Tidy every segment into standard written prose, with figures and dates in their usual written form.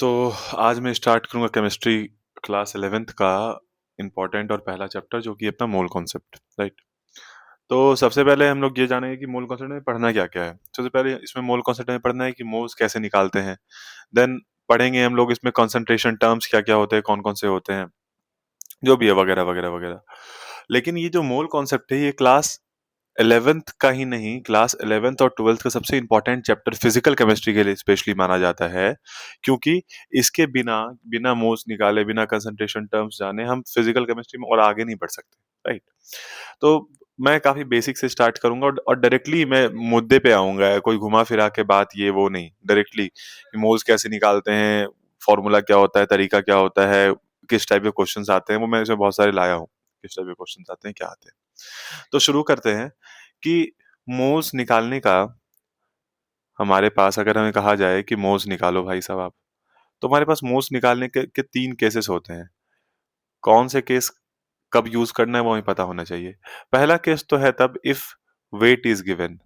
तो आज मैं स्टार्ट करूंगा केमिस्ट्री क्लास 11th का इम्पोर्टेंट और पहला चैप्टर जो कि अपना मोल कॉन्सेप्ट, राइट। तो सबसे पहले हम लोग ये जानेंगे कि मोल कॉन्सेप्ट में पढ़ना क्या क्या है। सबसे पहले इसमें मोल कॉन्सेप्ट में पढ़ना है कि मोल्स कैसे निकालते हैं। देन पढ़ेंगे हम लोग इसमें कंसंट्रेशन टर्म्स क्या क्या होते हैं, कौन कौन से होते हैं, जो भी है, वगैरह वगैरह वगैरह। लेकिन ये जो मोल कॉन्सेप्ट है ये क्लास 11th का ही नहीं, क्लास 11th और 12th का सबसे इंपॉर्टेंट चैप्टर फिजिकल केमिस्ट्री के लिए स्पेशली माना जाता है, क्योंकि इसके बिना बिना मोल्स निकाले, बिना कंसंट्रेशन टर्म्स जाने हम फिजिकल केमिस्ट्री में और आगे नहीं बढ़ सकते, राइट। तो मैं काफी बेसिक से स्टार्ट करूंगा और डायरेक्टली मैं मुद्दे पे आऊंगा, कोई घुमा फिरा के बात ये वो नहीं, डायरेक्टली मोल्स कैसे निकालते हैं, फॉर्मूला क्या होता है, तरीका क्या होता है, किस टाइप के क्वेश्चंस आते हैं, वो मैं इसमें बहुत सारे लाया हूँ, किस टाइप के क्वेश्चंस आते हैं, क्या आते हैं। तो शुरू करते हैं कि मोल्स निकालने का, हमारे पास अगर हमें कहा जाए कि मोल्स निकालो भाई साहब आप, तो हमारे पास मोल्स निकालने के तीन केसेस होते हैं। कौन से केस कब यूज करना है वो हमें पता होना चाहिए। पहला केस तो है तब if wait is given,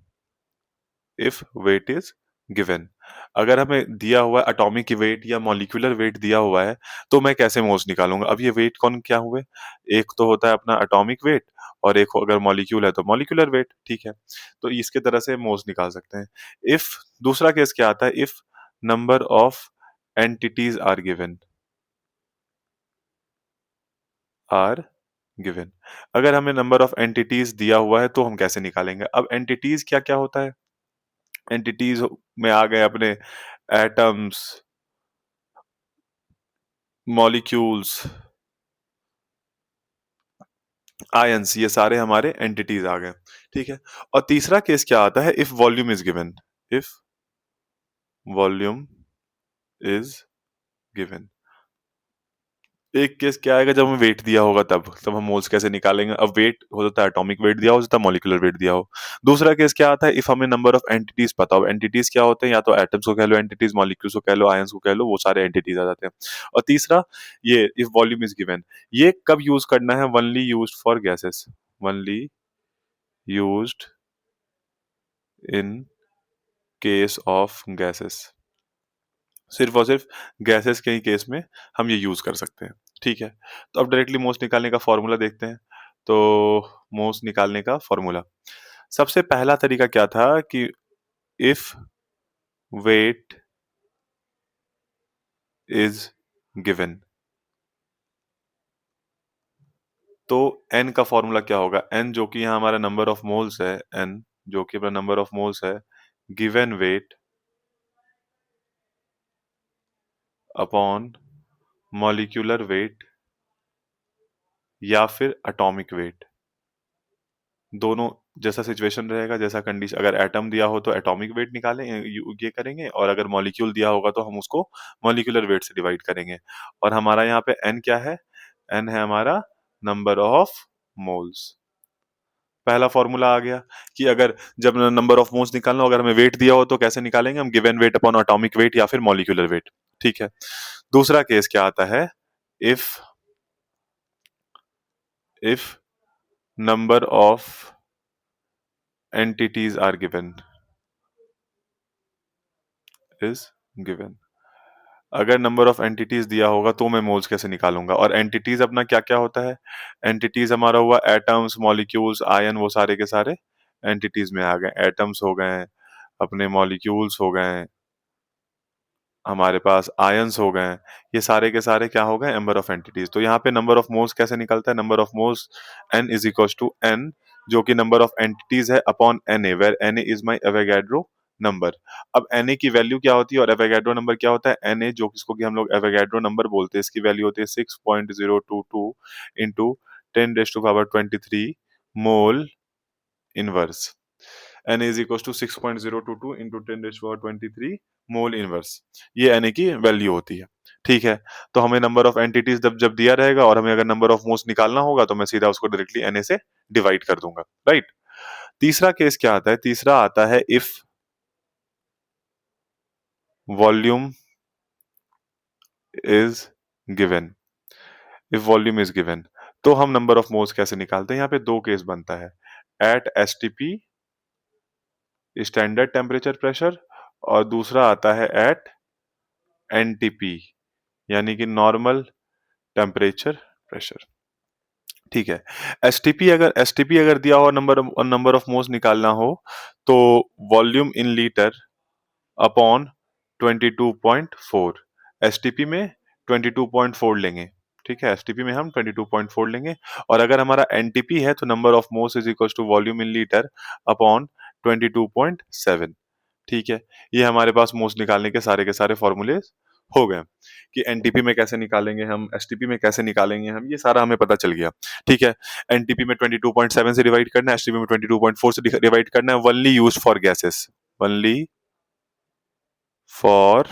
if wait is given. अगर हमें दिया हुआ है एटॉमिक वेट या मॉलिक्यूलर वेट दिया हुआ है, तो मैं कैसे मोल्स निकालूंगा। अब ये वेट कौन क्या हुए, एक तो होता है अपना एटॉमिक वेट, और एक अगर मॉलिक्यूल है तो मॉलिक्यूलर वेट, ठीक है। तो इसके तरह से मोल्स निकाल सकते हैं। इफ दूसरा केस क्या आता है, if number of entities are given, are given. अगर हमें नंबर ऑफ एंटिटीज दिया हुआ है तो हम कैसे निकालेंगे। अब एंटिटीज क्या क्या होता है, एंटिटीज में आ गए अपने एटम्स, मॉलिक्यूल्स, आयंस, ये सारे हमारे एंटिटीज आ गए, ठीक है। और तीसरा केस क्या आता है, if volume is given, if volume is given. एक केस क्या आएगा, जब हमें वेट दिया होगा, तब हम मोल्स कैसे निकालेंगे। अब वेट हो सकता है एटॉमिक वेट दिया हो सकता है मॉलिक्यूलर वेट दिया हो। दूसरा केस क्या आता है, इफ हमें नंबर ऑफ एंटिटीज पता हो। एंटिटीज क्या होते हैं, या तो एटम्स को कह लो एंटिटीज, मॉलिक्यूल्स को कह लो, आयंस को कह लो, वो सारे एंटिटीज आ जाते हैं। और तीसरा ये इफ वॉल्यूम इज गिवन, ये कब यूज करना है, only used for gases, only used in case of gases. सिर्फ और सिर्फ गैसेस के ही केस में हम ये यूज कर सकते हैं, ठीक है। तो अब डायरेक्टली मोल्स निकालने का फॉर्मूला देखते हैं। तो मोल्स निकालने का फॉर्मूला, सबसे पहला तरीका क्या था कि इफ वेट इज गिवन, तो एन का फॉर्मूला क्या होगा, एन जो कि यहाँ हमारा नंबर ऑफ मोल्स है, एन जो कि अपना नंबर ऑफ मोल्स है, given weight upon molecular wait या फिर एटॉमिक वेट, दोनों जैसा सिचुएशन रहेगा, जैसा कंडीशन। अगर एटम दिया हो तो एटॉमिक वेट निकालें, ये करेंगे, और अगर मॉलिक्यूल दिया होगा तो हम उसको मॉलिक्यूलर वेट से डिवाइड करेंगे। और हमारा यहाँ पे एन क्या है, एन है हमारा नंबर ऑफ मोल्स। पहला फॉर्मूला आ गया कि अगर जब नंबर ऑफ मोल्स निकालना हो, अगर हमें वेट दिया हो तो कैसे निकालेंगे हम, given weight upon atomic weight या फिर मॉलिक्यूलर वेट, ठीक है। दूसरा केस क्या आता है, if if number of entities are given, is given. अगर नंबर ऑफ एंटिटीज दिया होगा तो मैं मोल्स कैसे निकालूंगा। और एंटिटीज अपना क्या क्या होता है, एंटिटीज हमारा हुआ एटम्स, मॉलिक्यूल्स, आयन, वो सारे के सारे एंटिटीज में आ गए। एटम्स हो गए, अपने मॉलिक्यूल्स हो गए, हमारे पास आयंस हो गए, ये सारे के सारे क्या हो गए, नंबर ऑफ एंटिटीज। तो यहाँ पे नंबर ऑफ मोल्स कैसे निकलता है, number of moles N is equal to N, जो कि नंबर ऑफ एंटिटीज है, upon N A, where N A is my Avogadro number. अब एन ए की वैल्यू क्या होती है और एवोगैड्रो नंबर क्या होता है, एन ए जो किसको कि हम लोग एवोगैड्रो नंबर बोलते हैं, इसकी वैल्यू होती है 6.022 into 10⁻23 mole inverse. N is equal to 6.022 into 10⁻23 mole inverse, ये एन की वैल्यू होती है, ठीक है। तो हमें नंबर ऑफ एंटिटीज जब जब दिया रहेगा और हमें अगर नंबर ऑफ मोल्स निकालना होगा तो मैं सीधा उसको डायरेक्टली एन से डिवाइड कर दूंगा, राइट। तीसरा केस क्या आता है, तीसरा आता है if volume is given, if volume is given, तो हम नंबर ऑफ मोल्स कैसे निकालते हैं। यहाँ पे दो केस बनता है, at STP standard temperature pressure, और दूसरा आता है एट एनटीपी यानी कि नॉर्मल टेम्परेचर प्रेशर। ठीक है। एसटीपी अगर दिया हो, नंबर ऑफ मोल्स निकालना हो, तो volume in litre upon 22.4। STP में 22.4 लेंगे। ठीक है, एसटीपी में हम 22.4 लेंगे। और अगर हमारा एनटीपी है तो number of moles is equal to volume in litre upon 22.7। ठीक है, ये हमारे पास मोल्स निकालने के सारे फॉर्मूले हो गए कि एनटीपी में कैसे निकालेंगे हम, एसटीपी में कैसे निकालेंगे हम, ये सारा हमें पता चल गया। ठीक है, एनटीपी में 22.7 से डिवाइड करना है, एसटीपी में 22.4 से डिवाइड करना है। Only use for gases, only for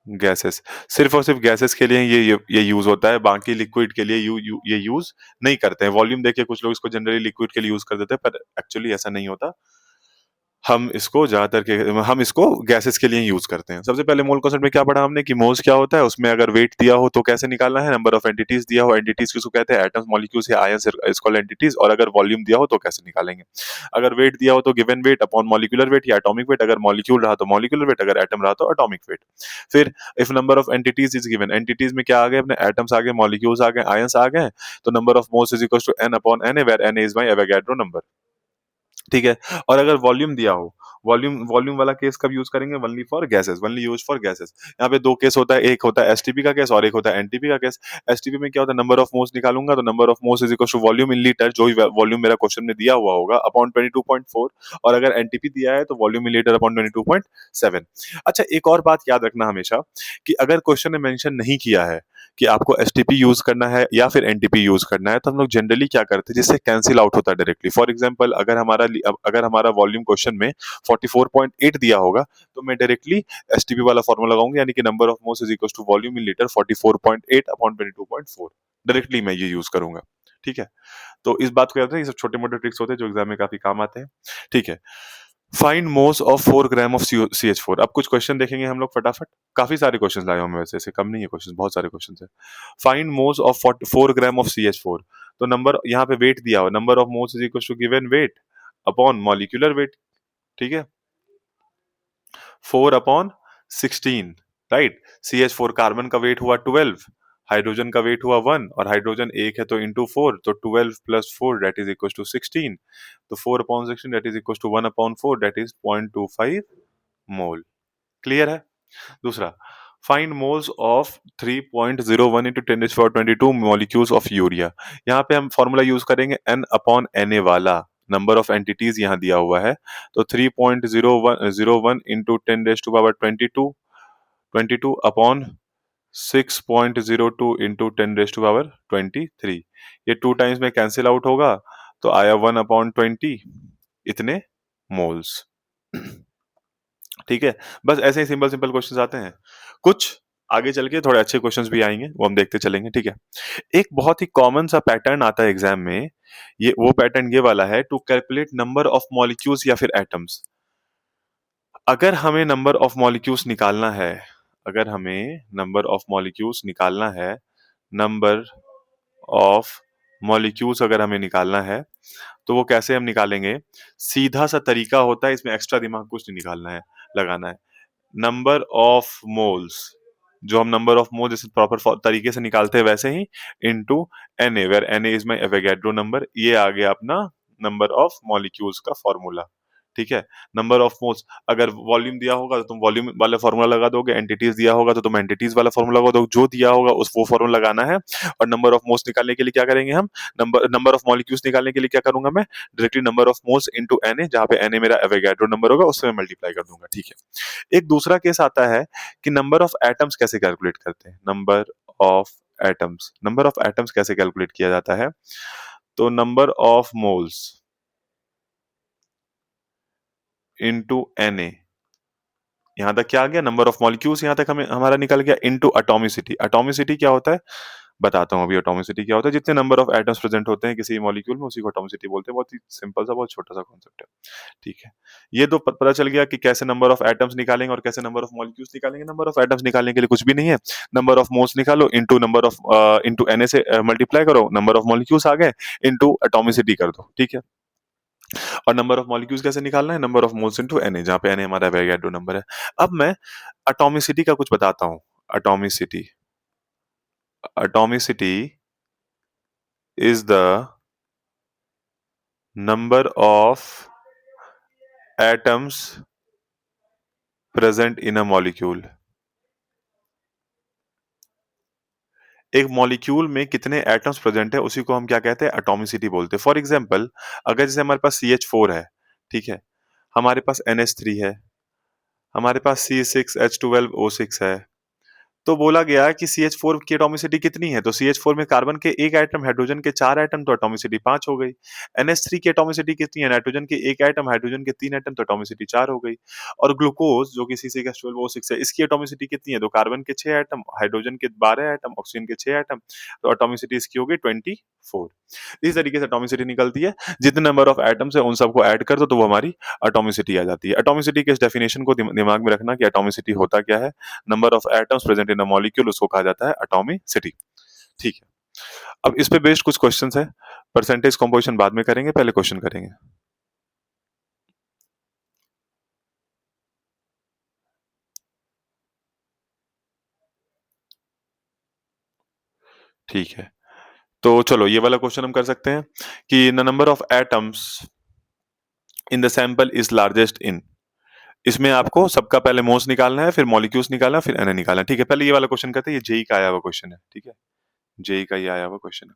gases, सिर्फ और सिर्फ गैसेस के लिए ये यूज होता है, बाकी लिक्विड के लिए ये यूज नहीं करते हैं। वॉल्यूम देखिए कुछ लोग इसको जनरली लिक्विड के लिए यूज कर देते हैं, पर एक्चुअली ऐसा नहीं होता। हम इसको गैसेस के लिए यूज करते हैं। सबसे पहले मोल कॉन्सेप्ट में क्या पढ़ा हमने कि मोल्स क्या होता है, उसमें अगर वेट दिया हो तो कैसे निकालना है, नंबर ऑफ एंटिटीज दिया हो, एंटिटीज किसको कहते हैं, एटम्स, मॉलिक्यूल्स या आयंस इज कॉल्ड एंटिटीज। और अगर वॉल्यूम दिया हो तो कैसे निकालेंगे। अगर वेट दिया हो तो given weight upon molecular wait या एटॉमिक वेट, अगर मॉलिक्यूल रहा तो मॉलिक्यूलर वेट, अगर एटम रहा तो एटॉमिक वेट। फिर if number of entities is given, entities में क्या आ गए अपने, एटम्स आ गए, मॉलिक्यूल्स आ गए, आयंस आ गए, तो number of moles is equal to N upon N, where N is my Avogadro number. ठीक है, और अगर वॉल्यूम दिया हो, वॉल्यूम वॉल्यूम वाला केस कब यूज करेंगे, only for gases, only use for gases. यहाँ पे दो केस होता है, एक होता है एसटीपी का केस और एक होता है एनटीपी का केस। एसटीपी में क्या होता है, नंबर ऑफ मोल्स निकालूंगा तो number of moles is equal to volume in litre, जो वॉल्यूम मेरा क्वेश्चन में दिया हुआ होगा, अपॉन 22.4। और अगर एनटीपी दिया है तो वॉल्यूम इन लीटर अपॉन 22.7। अच्छा, एक और बात याद रखना हमेशा कि अगर क्वेश्चन ने मेंशन नहीं किया है कि आपको एसटीपी यूज करना है या फिर एनटीपी यूज करना है, तो हम लोग जनरली क्या करते हैं, जिससे कैंसिल आउट होता है डायरेक्टली। फॉर एग्जांपल, अगर हमारा वॉल्यूम क्वेश्चन में 44.8 दिया होगा, तो मैं डायरेक्टली एसटीपी वाला फॉर्मूला लगाऊंगा, यानी कि number of moles is equal to volume in litre 44.8 upon 22.4। Directly मैं ये यूज करूंगा। ठीक है, तो इस बात को याद रखिए, ये सब छोटे मोटे ट्रिक्स होते हैं जो एग्जाम में काफी काम आते हैं। ठीक है, find moles of 4 gram of CH4। अब कुछ क्वेश्चन देखेंगे हम लोग फटाफट, काफी सारे क्वेश्चन लाए हूं मैं, वैसे ऐसे कम नहीं है क्वेश्चन, बहुत सारे क्वेश्चन है। Find moles of 4 gram of CH4। तो नंबर यहाँ पे वेट दिया हुआ, number of moles is equal to given weight upon molecular weight. ठीक है, 4/16, राइट। CH4 कार्बन का वेट हुआ 12, हाइड्रोजन का वेट हुआ 1, और हाइड्रोजन एक है तो इंटू 4, तो 12 plus 4 that is equal to 16। तो 4/16 that is equal to 1/4 that is 0.25 mole. Clear है। दूसरा, find moles of 3.01 into 10^22 molecules of urea. यहाँ पे हम फॉर्मूला यूज करेंगे N/Na वाला, नंबर ऑफ एंटिटीज यहाँ दिया हुआ है, तो 3.01 इंटू 10^22 अपॉन 6.02 इंटू 10^23। ये 2 टाइम्स में कैंसिल आउट होगा, तो आया 1/20, इतने मोल्स। ठीक है, बस ऐसे ही सिंपल सिंपल क्वेश्चंस आते हैं। कुछ आगे चल के थोड़े अच्छे क्वेश्चंस भी आएंगे, वो हम देखते चलेंगे। ठीक है, एक बहुत ही कॉमन सा पैटर्न आता है एग्जाम में, ये वो पैटर्न ये वाला है, to calculate number of molecules या फिर एटम्स। अगर हमें नंबर ऑफ मॉलिक्यूल्स निकालना है, अगर हमें नंबर ऑफ मॉलिक्यूल्स निकालना है, नंबर ऑफ मॉलिक्यूल्स अगर हमें निकालना है, तो वो कैसे हम निकालेंगे। सीधा सा तरीका होता है, इसमें एक्स्ट्रा दिमाग कुछ नहीं निकालना है, लगाना है। नंबर ऑफ मोल्स, जो हम नंबर ऑफ मोल जैसे प्रॉपर तरीके से निकालते हैं वैसे ही, into Na, where Na is my Avogadro number. ये आ गया अपना नंबर ऑफ मॉलिक्यूल्स का फॉर्मूला। ठीक है, नंबर ऑफ मोल्स, अगर वॉल्यूम दिया होगा तो तुम वॉल्यूम वाला फॉर्मूला लगा दोगे, एंटिटीज दिया होगा तो तुम एंटिटीज वाला फॉर्मूला लगा दोगे, जो दिया होगा उस वो फॉर्मूला लगाना है। और नंबर ऑफ मोल्स निकालने के लिए क्या करेंगे हम, नंबर ऑफ मॉलिक्यूल्स निकालने के लिए क्या करूंगा मैं, directly number of moles into Na, जहां पे Na मेरा एवोगैड्रो नंबर होगा, उससे मैं मल्टीप्लाई कर दूंगा। ठीक है, एक दूसरा केस आता है कि नंबर ऑफ एटम्स कैसे कैलकुलेट करते हैं। नंबर ऑफ एटम्स कैसे कैलकुलेट किया जाता है, तो number of moles into Na, यहां तक क्या आ गया, नंबर ऑफ मॉलिक्यूल्स यहां तक हमें हमारा निकल गया, इनटू एटॉमिसिटी। एटॉमिसिटी क्या होता है, बताता हूं अभी एटॉमिसिटी क्या होता है। जितने नंबर ऑफ एटम्स प्रेजेंट होते हैं किसी मॉलिक्यूल में, उसी को एटॉमिसिटी बोलते हैं। बहुत ही सिंपल सा, बहुत छोटा सा कॉन्सेप्ट है। ठीक है, ये तो पता चल गया कि कैसे नंबर ऑफ एटम्स निकालेंगे और कैसे नंबर ऑफ मॉलिक्यूल्स निकालेंगे। नंबर ऑफ एटम्स निकालने के लिए कुछ भी नहीं है, नंबर ऑफ मोल्स निकालो, into number of into Na से मल्टीप्लाई करो, नंबर ऑफ मॉलिक्यूल्स आ गए, इनटू एटॉमिसिटी कर दो। ठीक है, और नंबर ऑफ मॉलिक्यूल्स कैसे निकालना है, number of moles into Na, जहां पे Na हमारा एवोगैड्रो नंबर है। अब मैं एटॉमिसिटी का कुछ बताता हूं। atomicity. Atomicity is the number of atoms present in a molecule. एक मॉलिक्यूल में कितने एटम्स प्रेजेंट है उसी को हम क्या कहते हैं, एटॉमिसिटी बोलते हैं. फॉर एग्जांपल, अगर जैसे हमारे पास CH4 है, ठीक है, हमारे पास NH3 है, हमारे पास C6H12O6 है, तो बोला गया कि CH4 की एटॉमिसिटी कितनी है, तो CH4 में कार्बन के एक एटम, हाइड्रोजन के 4 एटम, तो एटॉमिसिटी 5 हो गई. NH3 की एटॉमिसिटी कितनी है, नाइट्रोजन के एक एटम, हाइड्रोजन के 3 एटम, तो एटॉमिसिटी 4 हो गई. और ग्लूकोज जो कि C6H12O6 है, इसकी एटॉमिसिटी कितनी है, तो कार्बन के 6 एटम, हाइड्रोजन के 12 एटम, ऑक्सीजन के 6 एटम, तो एटॉमिसिटी इसकी हो गई 24. इस तरीके से एटॉमिसिटी निकलती है. जितने नंबर ऑफ एटम्स है उन सबको ऐड कर दो तो वो हमारी एटॉमिसिटी आ जाती है. एटॉमिसिटी के इस डेफिनेशन को दिमाग में रखना कि एटॉमिसिटी होता क्या है. Number of atoms present in a molecule, उसको कहा जाता है एटॉमिसिटी. ठीक है. अब इस पे बेस्ड कुछ क्वेश्चंस है. परसेंटेज कंपोजिशन बाद में करेंगे, पहले क्वेश्चन करेंगे. ठीक है, तो चलो ये वाला क्वेश्चन हम कर सकते हैं कि the number of atoms in the sample is largest in. इसमें आपको सबका पहले मोल्स निकालना है, फिर मॉलिक्यूल्स निकालना है, फिर एन निकालना है. ठीक है, पहले ये वाला क्वेश्चन करते हैं. ये जेई का आया हुआ क्वेश्चन है. ठीक है, जेई का ये आया हुआ क्वेश्चन है.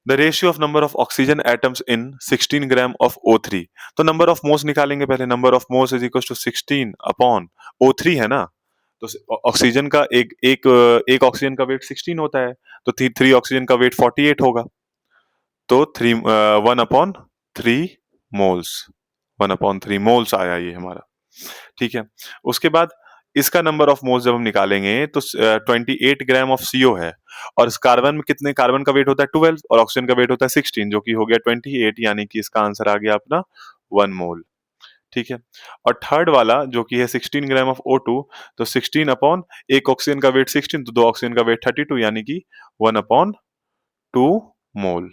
The ratio of number of oxygen atoms in 16 gram of O3. तो नंबर ऑफ मोल्स निकालेंगे पहले. Number of moles is equal to 16 upon O3 है ना. तो ऑक्सीजन का एक ऑक्सीजन का वेट 16 होता है, तो थ्री ऑक्सीजन का वेट 48 होगा. तो 1/3 मोल्स, 1/3 मोल्स आया ये हमारा. ठीक है. उसके बाद इसका नंबर ऑफ मोल्स जब हम निकालेंगे तो 28 ग्राम ऑफ CO है. और इस कार्बन में कितने, कार्बन का वेट होता है 12 और ऑक्सीजन का वेट होता है 16, जो कि हो गया 28, यानी कि इसका आंसर आ गया अपना 1 मोल. ठीक है. और थर्ड वाला जो कि है 16 ग्राम ऑफ O2, तो 16 अपॉन एक ऑक्सीजन का वेट 16, तो दो ऑक्सीजन का वेट 32, यानी कि 1/2 मोल.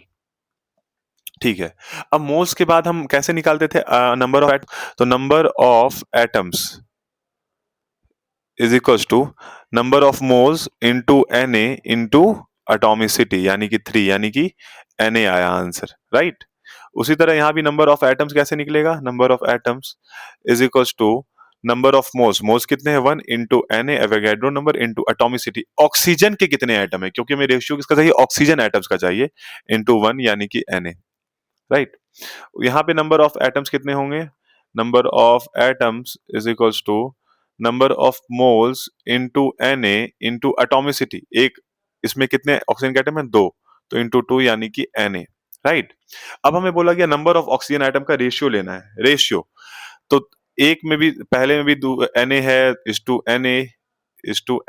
ठीक है. अब मोल्स के बाद हम कैसे निकालते थे नंबर ऑफ, तो number of atoms is equal to number of moles into Na into atomicity, यानी कि 3, यानी कि Na आया आंसर. राइट. उसी तरह यहां भी नंबर ऑफ एटम्स कैसे निकलेगा, number of atoms is equal to number of moles, moles कितने हैं 1 into Na Avogadro number into atomicity, oxygen के कितने एटम है, क्योंकि हमें रेशियो किसका चाहिए, ऑक्सीजन एटम्स का चाहिए, इंटू 1 यानी कि Na. राइट. यहाँ पे नंबर ऑफ एटम्स कितने होंगे, number of atoms is equals to number of moles into Na into atomicity. एक इसमें कितने ऑक्सीजन के एटम है, 2, तो इंटू 2 यानी कि Na. राइट. अब हमें बोला गया नंबर ऑफ ऑक्सीजन एटम का रेशियो लेना है, रेशियो. तो एक में भी, पहले में भी Na है इज टू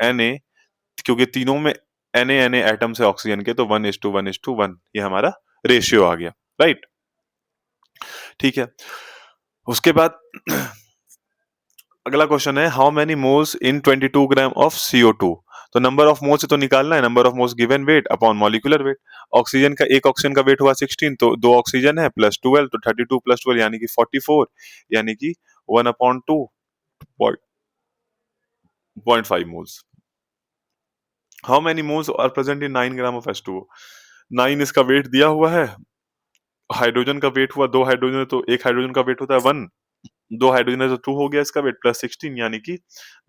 Na, क्योंकि तीनों में Na एटम्स है ऑक्सीजन के, तो 1:1:1, ये हमारा रेशियो आ गया. राइट. ठीक है. उसके बाद अगला क्वेश्चन है, how many moles in 22 gram of CO2. तो नंबर ऑफ मोल्स से तो निकालना है, number of moles given weight upon molecular wait. Oxygen का, एक ऑक्सीजन का वेट हुआ 16, तो दो ऑक्सीजन है प्लस 12, तो 32 प्लस 12 यानी कि 44, यानी कि 1/2.5 moles. How many moles are present in 9 gram of H2O. 9 इसका वेट दिया हुआ है. हाइड्रोजन का वेट हुआ, दो हाइड्रोजन है, तो एक हाइड्रोजन का वेट होता है 1, दो हाइड्रोजन है तो 2 हो गया इसका वेट, प्लस 16 यानी कि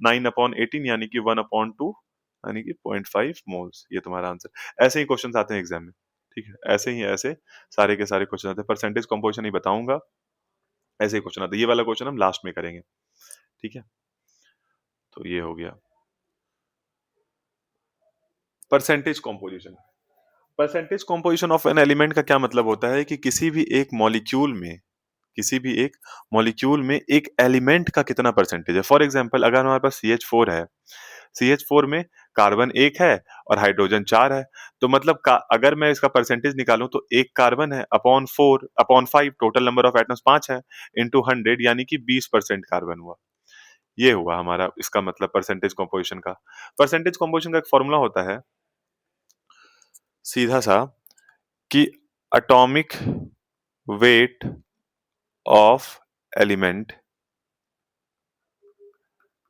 9/18, यानी कि 1/2, यानी कि 0.5 मोल्स. ये तुम्हारा आंसर. ऐसे ही क्वेश्चन आते हैं एग्जाम में. ठीक है, ऐसे ही ऐसे सारे के सारे क्वेश्चन आते हैं. परसेंटेज कंपोजिशन नहीं बताऊंगा, ऐसे ही क्वेश्चन आते हैं. ये वाला क्वेश्चन हम लास्ट में करेंगे. ठीक है, तो ये हो गया percentage composition. Percentage composition of an element का क्या मतलब होता है कि किसी भी एक मॉलिक्यूल में, किसी भी एक मॉलिक्यूल में एक एलिमेंट का कितना परसेंटेज है. फॉर एग्जांपल, अगर हमारे पास CH4 है, CH4 में कार्बन एक है और हाइड्रोजन 4 है, तो मतलब अगर मैं इसका परसेंटेज निकालूं तो एक कार्बन है upon 4/5, total number of atoms 5 है, इंटू 100, यानी कि 20% कार्बन हुआ. ये हुआ हमारा इसका मतलब परसेंटेज कॉम्पोजिशन का. परसेंटेज कॉम्पोजिशन का एक फॉर्मूला होता है सीधा सा, कि atomic weight of element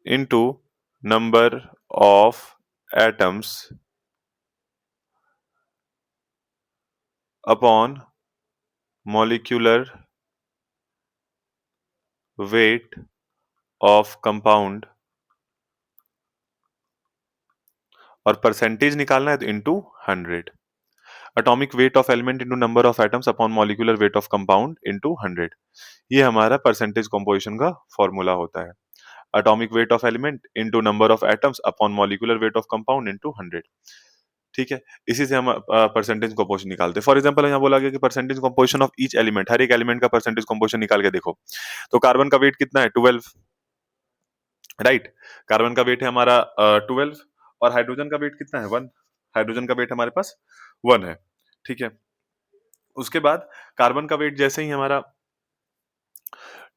into number of atoms upon molecular weight of compound, और परसेंटेज निकालना है तो into 100। Atomic weight of element into number of atoms upon molecular weight of compound into 100। ये हमारा परसेंटेज कंपोजिशन का formula होता है। Atomic weight of element into number of atoms upon molecular weight of compound into 100। ठीक है, इसी से हम परसेंटेज कंपोजिशन निकालते हैं। फॉर एग्जांपल यहाँ बोला गया कि percentage composition of each element, हर एक एलिमेंट का परसेंटेज कंपोजिशन निकाल के देखो। तो कार्बन का वेट कितना है? 12, राइट। कार्बन का वेट है हमारा 12, और हाइड्रोजन का वेट कितना है? 1। हाइड्रोजन का वेट हमारे पास 1 है। ठीक है, उसके बाद कार्बन का वेट जैसे ही हमारा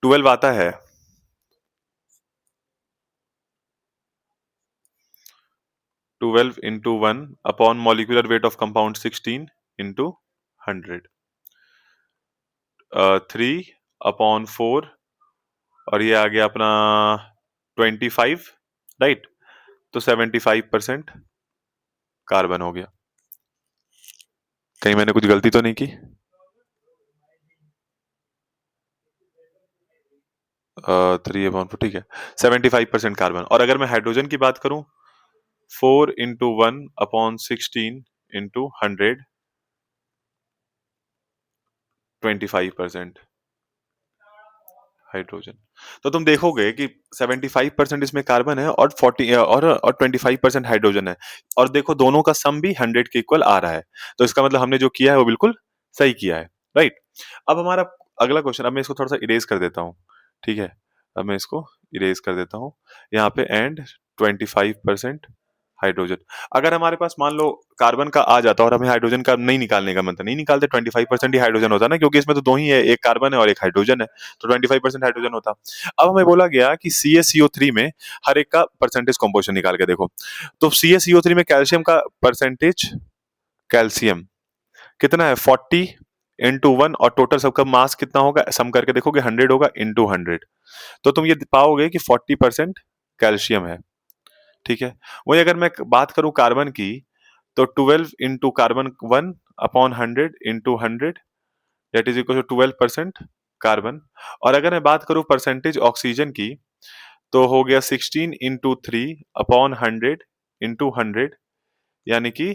12 आता है, 12 into 1 upon molecular weight of compound 16 into 100, 3 upon 4, और ये आ गया अपना 25, राइट। तो 75% कार्बन हो गया। कहीं मैंने कुछ गलती तो नहीं की? 3/4, ठीक है, 75% कार्बन। और अगर मैं हाइड्रोजन की बात करूं, 4 इंटू 1 अपॉन 16 इंटू 100, 25% हाइड्रोजन। तो तुम देखोगे कि 75% इसमें कार्बन है और 40 और 25% हाइड्रोजन है। और देखो दोनों का सम भी 100 के इक्वल आ रहा है। तो इसका मतलब हमने जो किया है वो बिल्कुल सही किया है, राइट। अब हमारा अगला क्वेश्चन, अब मैं इसको थोड़ा सा इरेज कर देता हूँ। ठीक है, अब मैं इसको इरेज कर देता हूँ यहाँ पे, एंड 25% हाइड्रोजन। अगर हमारे पास मान लो कार्बन का आ जाता और हमें हाइड्रोजन का नहीं निकालने का मन था, नहीं निकालते, 25% ही हाइड्रोजन होता ना, क्योंकि इसमें तो दो ही है, एक कार्बन है और एक हाइड्रोजन है, तो 25% हाइड्रोजन होता। अब हमें बोला गया कि CaCO3 में हर एक का परसेंटेज कंपोजिशन निकाल के देखो। तो CaCO3 में कैल्शियम का परसेंटेज, कैल्शियम कितना है? 40 इंटू 1, और टोटल सबका मास कितना होगा? सम करके देखोगे 100 होगा, इंटू 100। तो तुम ये पाओगे कि 40% कैल्शियम है। ठीक है, वही अगर मैं बात करूं कार्बन की, तो 12 into carbon 1 upon 100 into 100, that is equal to 12% carbon. और अगर मैं बात करूं परसेंटेज ऑक्सीजन की, तो हो गया 16 इंटू 3 अपॉन 100 इंटू 100, यानी कि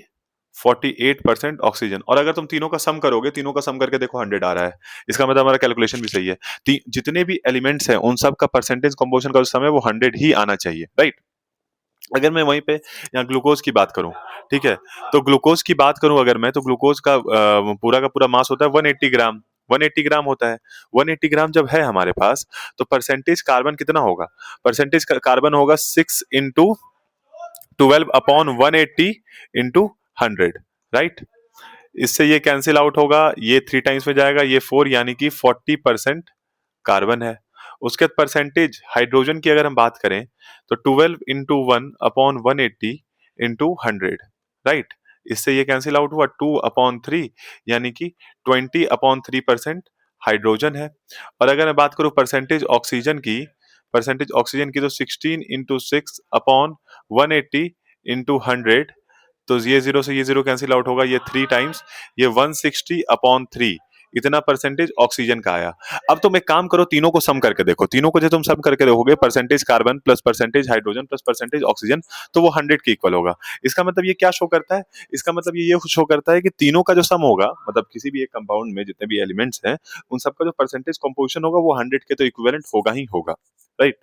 48% ऑक्सीजन। और अगर तुम तीनों का सम करोगे, तीनों का सम करके देखो 100 आ रहा है, इसका मतलब हमारा कैलकुलेशन भी सही है। जितने भी एलिमेंट्स हैं उन सब का परसेंटेज कंपोजिशन का जो सम है वो 100 ही आना चाहिए, राइट। अगर मैं वहीं पे यहाँ ग्लूकोज की बात करूं, ठीक है, तो ग्लूकोज की बात करूं अगर मैं, तो ग्लूकोज का पूरा मास होता है 180 ग्राम, 180 ग्राम होता है। 180 ग्राम जब है हमारे पास, तो परसेंटेज कार्बन कितना होगा? परसेंटेज कार्बन होगा 6 इंटू 12 अपॉन 180 इंटू 100, राइट। इससे ये कैंसिल आउट होगा, ये 3 टाइम्स में जाएगा, ये 4, यानी कि 40% कार्बन है। उसके बाद परसेंटेज हाइड्रोजन की अगर हम बात करें, तो 12 इंटू 1 अपॉन 180 इंटू 100, राइट। इससे ये कैंसिल आउट हुआ, 2/3, यानी कि 20/3% हाइड्रोजन है। और अगर मैं बात करूं परसेंटेज ऑक्सीजन की, तो 16 इंटू 6 अपॉन 180 इंटू 100, तो ये जीरो कैंसिल आउट होगा, ये 3 टाइम्स, ये 160/3, इतना परसेंटेज ऑक्सीजन का आया। अब तुम एक काम करो, तीनों को सम करके देखो, तीनों को जो तुम सम करके देखोगे, percentage carbon plus percentage hydrogen plus percentage oxygen, तो वो 100 के इक्वल होगा। इसका मतलब ये क्या शो करता है? इसका मतलब ये शो करता है कि तीनों का जो सम होगा, मतलब किसी भी एक कंपाउंड में जितने भी एलिमेंट्स हैं, उन सबका जो परसेंटेज कंपोजिशन होगा वो 100 के तो इक्विवेलेंट होगा ही होगा, राइट।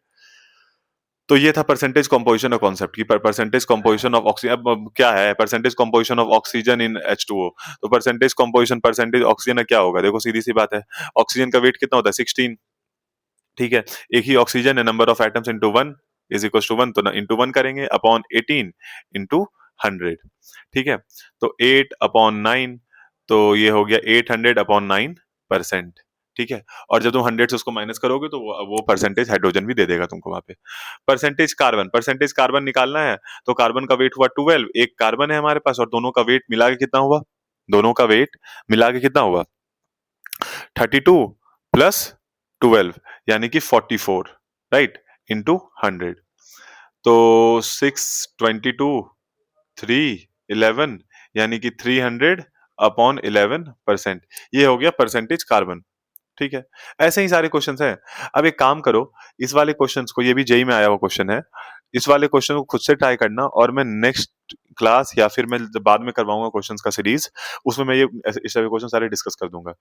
तो ये था परसेंटेज कंपोजिशन ऑफ कॉन्सेप्ट की, परसेंटेज कंपोजिशन ऑफ ऑक्सीजन। अब क्या है percentage composition of oxygen in H2O? तो परसेंटेज कंपोजिशन, परसेंटेज ऑक्सीजन का क्या होगा? देखो सीधी सी बात है, ऑक्सीजन का वेट कितना होता है? 16, ठीक है। एक ही ऑक्सीजन है, number of atoms into 1 is equal to 1, तो इंटू 1 करेंगे अपॉन 18 इंटू 100, ठीक है। तो 8/9, तो ये हो गया 800/9%, ठीक है। और जब तुम 100 से उसको माइनस करोगे, तो वो परसेंटेज हाइड्रोजन भी दे देगा तुमको वहां पे। परसेंटेज कार्बन निकालना है, तो कार्बन का वेट हुआ 12, एक कार्बन है हमारे पास, और दोनों का वेट मिला के कितना हुआ? दोनों का वेट मिला के कितना हुआ? 32 प्लस 12, यानी कि 44, राइट, इंटू 100। तो 622 311 यानी कि 300/11%, ये हो गया परसेंटेज कार्बन। ठीक है, ऐसे ही सारे क्वेश्चंस हैं। अब एक काम करो, इस वाले क्वेश्चंस को, ये भी जेई में आया हुआ क्वेश्चन है, इस वाले क्वेश्चन को खुद से ट्राई करना, और मैं नेक्स्ट क्लास या फिर मैं जब बाद में करवाऊंगा क्वेश्चंस का सीरीज, उसमें मैं ये इस तरह के क्वेश्चन सारे डिस्कस कर दूंगा।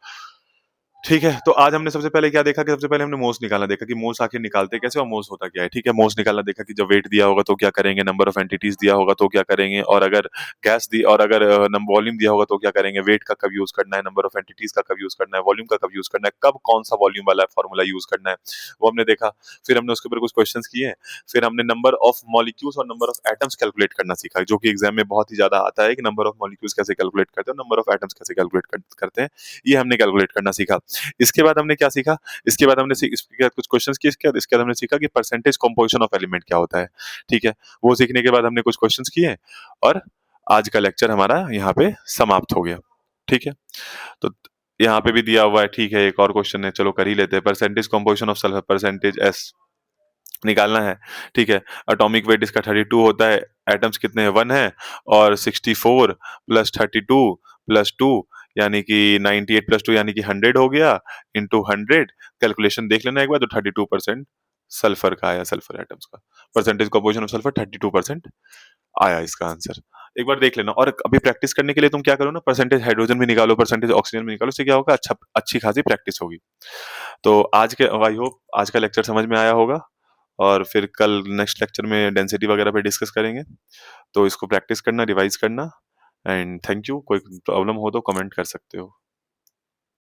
ठीक है, तो आज हमने सबसे पहले क्या देखा कि सबसे पहले हमने मोल्स निकालना देखा कि मोल्स आखिर निकालते कैसे और मोल्स होता क्या है। ठीक है, मोल्स निकालना देखा कि जब वेट दिया होगा तो क्या करेंगे, नंबर ऑफ एंटिटीज दिया होगा तो क्या करेंगे, और अगर गैस दी और अगर वॉल्यूम दिया होगा तो क्या करेंगे, वेट का कब यूज करना है, नंबर ऑफ एंटिटीज का कब यूज करना है, वॉल्यूम का कब यूज करना है, कब कौन सा वॉल्यूम वाला फॉर्मूला यूज करना है, वो हमने देखा। फिर हमने उसके ऊपर कुछ क्वेश्चंस किए। फिर हमने नंबर ऑफ मॉलिक्यूल्स और नंबर ऑफ एटम्स कैलकुलेट करना सीखा, जो कि एग्जाम में बहुत ही ज्यादा आता है कि नंबर ऑफ मॉलिक्यूल्स कैसे कैलकुलेट करते हैं, नंबर ऑफ एटम्स कैसे कैलकुलेट करते हैं, ये हमने कैलकुलेट करना सीखा। इसके बाद हमने क्या सीखा, इसके बाद हमने इसके बाद कुछ क्वेश्चंस किए, इसके बाद हमने सीखा कि परसेंटेज कंपोजिशन ऑफ एलिमेंट क्या होता है। ठीक है, वो सीखने के बाद हमने कुछ क्वेश्चंस किए, और आज का लेक्चर हमारा यहाँ पे समाप्त हो गया। ठीक है, तो यहाँ पे भी दिया हुआ है। ठीक है, एक और क्वेश्चन है, चलो कर ही लेते हैं। Percentage composition of sulphur, percentage S निकालना है। ठीक है, एटॉमिक वेट इसका 32 होता है, एटम्स कितने हैं, 1 है, और 64 प्लस 32 प्लस 2 यानी कि 98 प्लस 2 यानी कि 100 हो गया, इंटू 100। कैलकुलेशन देख लेना एक बार, तो 32% सल्फर का आया, सल्फर एटम्स का परसेंटेज कंपोजिशन ऑफ सल्फर 32% आया इसका आंसर। एक बार देख लेना, और अभी प्रैक्टिस करने के लिए तुम क्या करो ना, परसेंटेज हाइड्रोजन भी निकालो, परसेंटेज ऑक्सीजन भी निकालो, इससे क्या होगा, अच्छी खासी प्रैक्टिस होगी। तो आज के, आई होप आज का लेक्चर समझ में आया होगा, और फिर कल नेक्स्ट लेक्चर में डेंसिटी वगैरह पे डिस्कस करेंगे। तो इसको प्रैक्टिस करना, रिवाइज करना, एंड थैंक यू। कोई प्रॉब्लम हो तो कमेंट कर सकते हो।